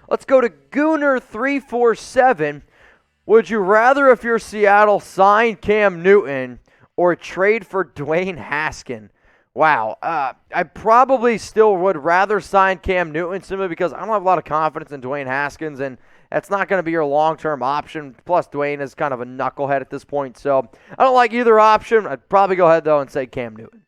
Let's go to Gooner347. Would you rather, if you're Seattle, sign Cam Newton or trade for Dwayne Haskins? Wow. I probably still would rather sign Cam Newton simply because I don't have a lot of confidence in Dwayne Haskins, and that's not going to be your long-term option. Plus, Dwayne is kind of a knucklehead at this point, so I don't like either option. I'd probably go ahead, though, and say Cam Newton.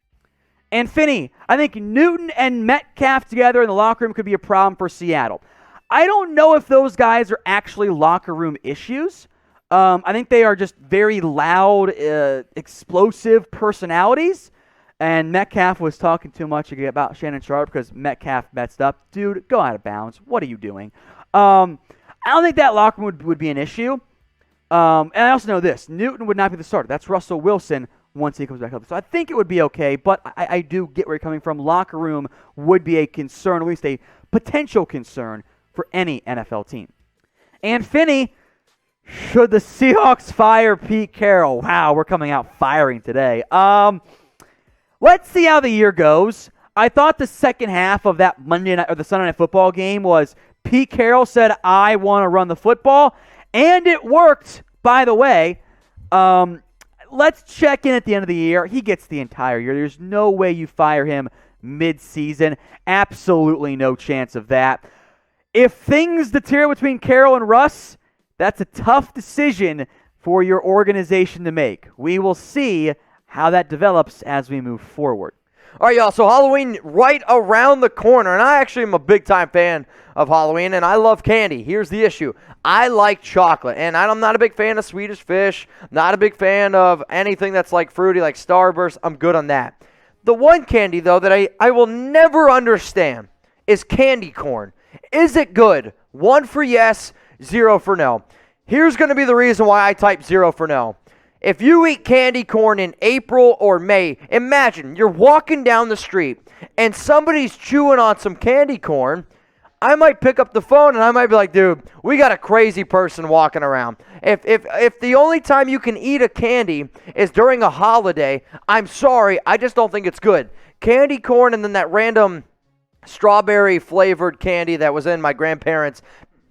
And Finney, I think Newton and Metcalf together in the locker room could be a problem for Seattle. I don't know if those guys are actually locker room issues. I think they are just very loud, explosive personalities. And Metcalf was talking too much about Shannon Sharpe because Metcalf messed up. Dude, go out of bounds. What are you doing? I don't think that locker room would be an issue. And I also know this. Newton would not be the starter. That's Russell Wilson once he comes back up. So I think it would be okay, but I do get where you're coming from. Locker room would be a concern, at least a potential concern for any NFL team. And Finney, should the Seahawks fire Pete Carroll? Wow, we're coming out firing today. Let's see how the year goes. I thought the second half of that Monday night or the Sunday Night Football game was Pete Carroll said, I want to run the football, and it worked, by the way. Let's check in at the end of the year. He gets the entire year. There's no way you fire him mid-season. Absolutely no chance of that. If things deteriorate between Carroll and Russ, that's a tough decision for your organization to make. We will see how that develops as we move forward. All right, y'all, so Halloween right around the corner, and I actually am a big-time fan of Halloween, and I love candy. Here's the issue. I like chocolate, and I'm not a big fan of Swedish Fish, not a big fan of anything that's like fruity, like Starburst. I'm good on that. The one candy, though, that I will never understand is candy corn. Is it good? 1 for yes, 0 for no. Here's going to be the reason why I type 0 for no. If you eat candy corn in April or May, imagine you're walking down the street and somebody's chewing on some candy corn. I might pick up the phone and I might be like, dude, we got a crazy person walking around. If the only time you can eat a candy is during a holiday, I'm sorry, I just don't think it's good. Candy corn and then that random strawberry flavored candy that was in my grandparents'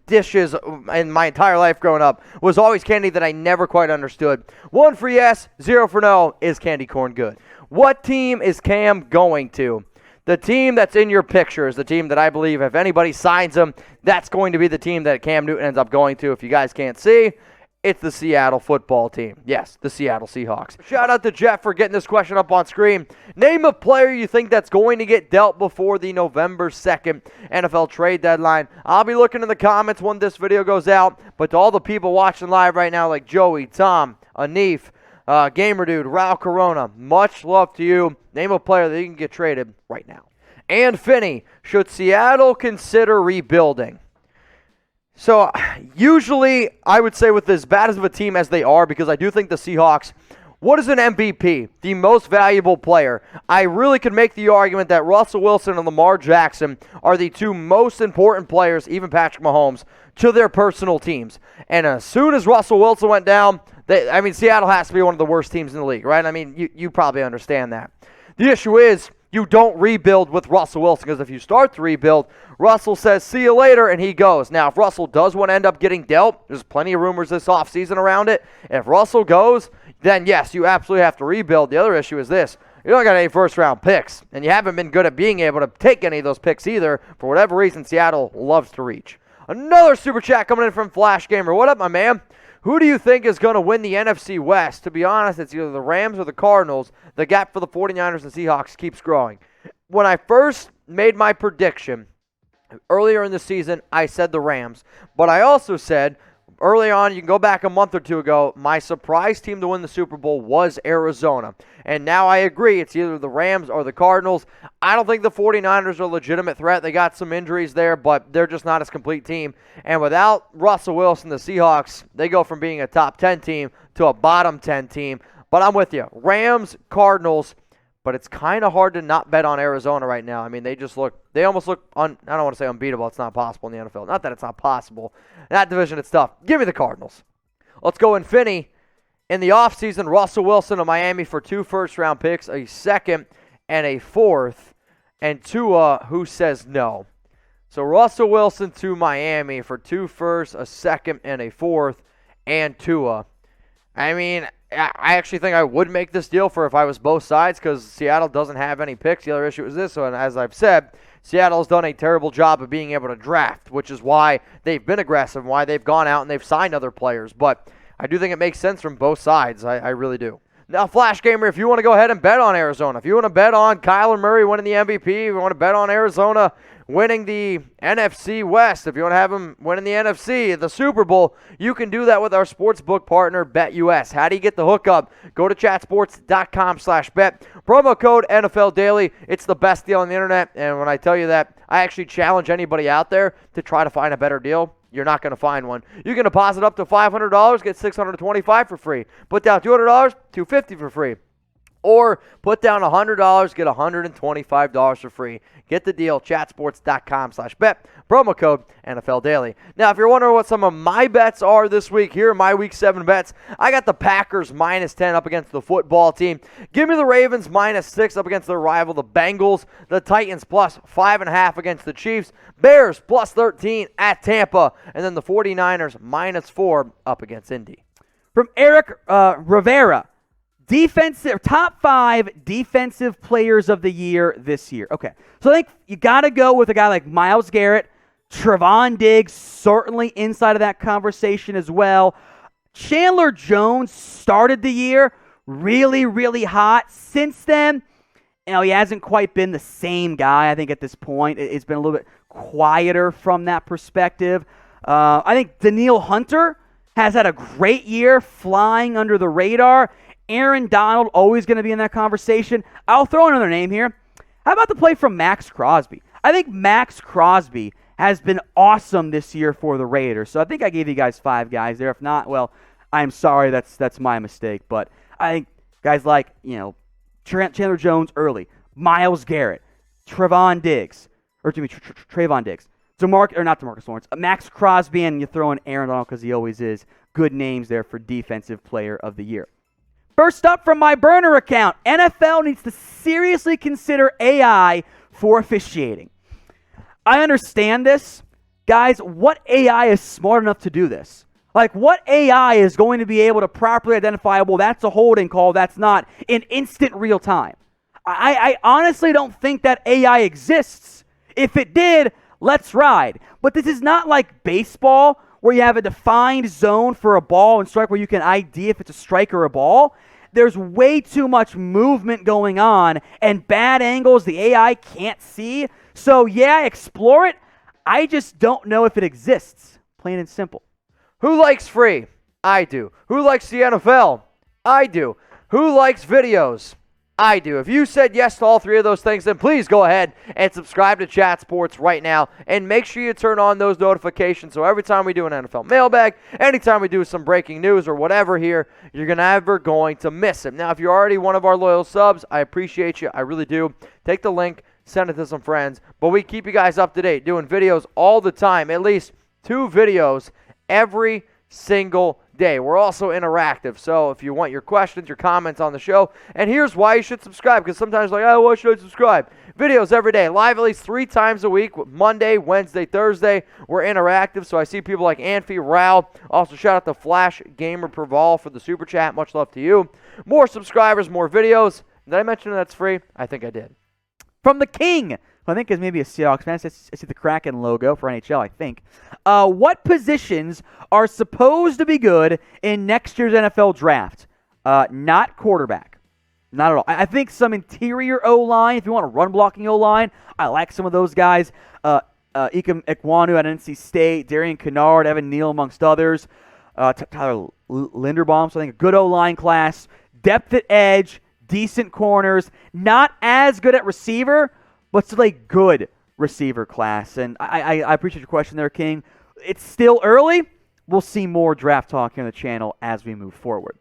dishes in my entire life growing up was always candy that I never quite understood. 1 for yes, 0 for no. Is candy corn good? What team is Cam going to? The team that's in your picture is the team that I believe if anybody signs him, that's going to be the team that Cam Newton ends up going to. If you guys can't see, it's the Seattle football team. Yes, the Seattle Seahawks. Shout out to Jeff for getting this question up on screen. Name a player you think that's going to get dealt before the November 2nd NFL trade deadline. I'll be looking in the comments when this video goes out, but to all the people watching live right now like Joey, Tom, Anif, Gamer Dude, Raul Corona, much love to you. Name a player that you can get traded right now. And Finney, should Seattle consider rebuilding? So, usually, I would say with as bad as of a team as they are, because I do think the Seahawks, what is an MVP? The most valuable player. I really could make the argument that Russell Wilson and Lamar Jackson are the two most important players, even Patrick Mahomes, to their personal teams. And as soon as Russell Wilson went down, Seattle has to be one of the worst teams in the league, right? I mean, you probably understand that. The issue is, you don't rebuild with Russell Wilson, because if you start to rebuild, Russell says, see you later, and he goes. Now, if Russell does want to end up getting dealt, there's plenty of rumors this offseason around it. If Russell goes, then yes, you absolutely have to rebuild. The other issue is this. You don't got any first-round picks, and you haven't been good at being able to take any of those picks either. For whatever reason, Seattle loves to reach. Another super chat coming in from Flash Gamer. What up, my man? Who do you think is going to win the NFC West? To be honest, it's either the Rams or the Cardinals. The gap for the 49ers and Seahawks keeps growing. When I first made my prediction earlier in the season, I said the Rams. But I also said early on, you can go back a month or two ago, my surprise team to win the Super Bowl was Arizona. And now I agree, it's either the Rams or the Cardinals. I don't think the 49ers are a legitimate threat. They got some injuries there, but they're just not as complete team. And without Russell Wilson, the Seahawks, they go from being a top 10 team to a bottom 10 team. But I'm with you. Rams, Cardinals, but it's kind of hard to not bet on Arizona right now. I mean, they almost look, I don't want to say unbeatable. It's not possible in the NFL. Not that it's not possible. In that division, it's tough. Give me the Cardinals. Let's go in Finney. In the offseason, Russell Wilson of Miami for 2 first-round picks, a second and a fourth, and Tua, who says no. So Russell Wilson to Miami for 2 firsts, a second, and a fourth, and Tua. I mean, I actually think I would make this deal for if I was both sides because Seattle doesn't have any picks. The other issue is this one. As I've said, Seattle's done a terrible job of being able to draft, which is why they've been aggressive and why they've gone out and they've signed other players. But I do think it makes sense from both sides. I really do. Now, Flash Gamer, if you want to go ahead and bet on Arizona, if you want to bet on Kyler Murray winning the MVP, if you want to bet on Arizona winning the NFC West, if you want to have them winning the NFC, the Super Bowl, you can do that with our sportsbook partner, BetUS. How do you get the hookup? Go to chatsports.com/bet. Promo code NFL Daily. It's the best deal on the internet, and when I tell you that, I actually challenge anybody out there to try to find a better deal. You're not going to find one. You can deposit up to $500, get $625 for free. Put down $200, $250 for free. Or put down $100, get $125 for free. Get the deal, chatsports.com/bet. Promo code NFL Daily. Now, if you're wondering what some of my bets are this week, here are my Week 7 bets. I got the Packers -10 up against the football team. Give me the Ravens -6 up against their rival, the Bengals. The Titans +5.5 against the Chiefs. Bears +13 at Tampa. And then the 49ers -4 up against Indy. From Eric Rivera. Top 5 defensive players of the year this year. Okay, so I think you got to go with a guy like Myles Garrett, Trevon Diggs, certainly inside of that conversation as well. Chandler Jones started the year really, really hot. Since then, he hasn't quite been the same guy. I think at this point, it's been a little bit quieter from that perspective. I think Danielle Hunter has had a great year flying under the radar. Aaron Donald, always going to be in that conversation. I'll throw another name here. How about the play from Max Crosby? I think Max Crosby has been awesome this year for the Raiders. So I think I gave you guys 5 guys there. If not, well, I'm sorry. That's my mistake. But I think guys like, Chandler Jones early, Myles Garrett, Trevon Diggs, not DeMarcus Lawrence, Max Crosby, and you throw in Aaron Donald because he always is. Good names there for Defensive Player of the Year. First up from my burner account, NFL needs to seriously consider AI for officiating. I understand this. Guys, what AI is smart enough to do this? Like, what AI is going to be able to properly identify, well, that's a holding call, that's not, in instant real time? I honestly don't think that AI exists. If it did, let's ride. But this is not like baseball, where you have a defined zone for a ball and strike where you can ID if it's a strike or a ball. There's way too much movement going on and bad angles the AI can't see. So, yeah, explore it. I just don't know if it exists, plain and simple. Who likes free? I do. Who likes the NFL? I do. Who likes videos? I do. If you said yes to all 3 of those things, then please go ahead and subscribe to Chat Sports right now. And make sure you turn on those notifications so every time we do an NFL mailbag, anytime we do some breaking news or whatever here, you're never going to miss it. Now, if you're already one of our loyal subs, I appreciate you. I really do. Take the link, send it to some friends. But we keep you guys up to date, doing videos all the time, at least 2 videos every single day. We're also interactive, so if you want your questions, your comments on the show, and here's why you should subscribe, because sometimes like, oh, why should I subscribe? Videos every day, live at least 3 times a week, Monday, Wednesday, Thursday. We're interactive, so I see people like Anfi, Rao. Also, shout out to Flash Gamer Praval for the super chat. Much love to you. More subscribers, more videos. Did I mention that's free? I think I did. From the King, who I think is maybe a Seahawks fan. I see the Kraken logo for NHL, I think. What positions are supposed to be good in next year's NFL draft? Not quarterback. Not at all. I think some interior O-line, if you want a run-blocking O-line, I like some of those guys. Ikem Ekwonu at NC State, Darian Kennard, Evan Neal, amongst others. Tyler Linderbaum, so I think a good O-line class. Depth at edge, decent corners. Not as good at receiver, but still a good receiver class. And I appreciate your question there, King. It's still early. We'll see more draft talk here on the channel as we move forward.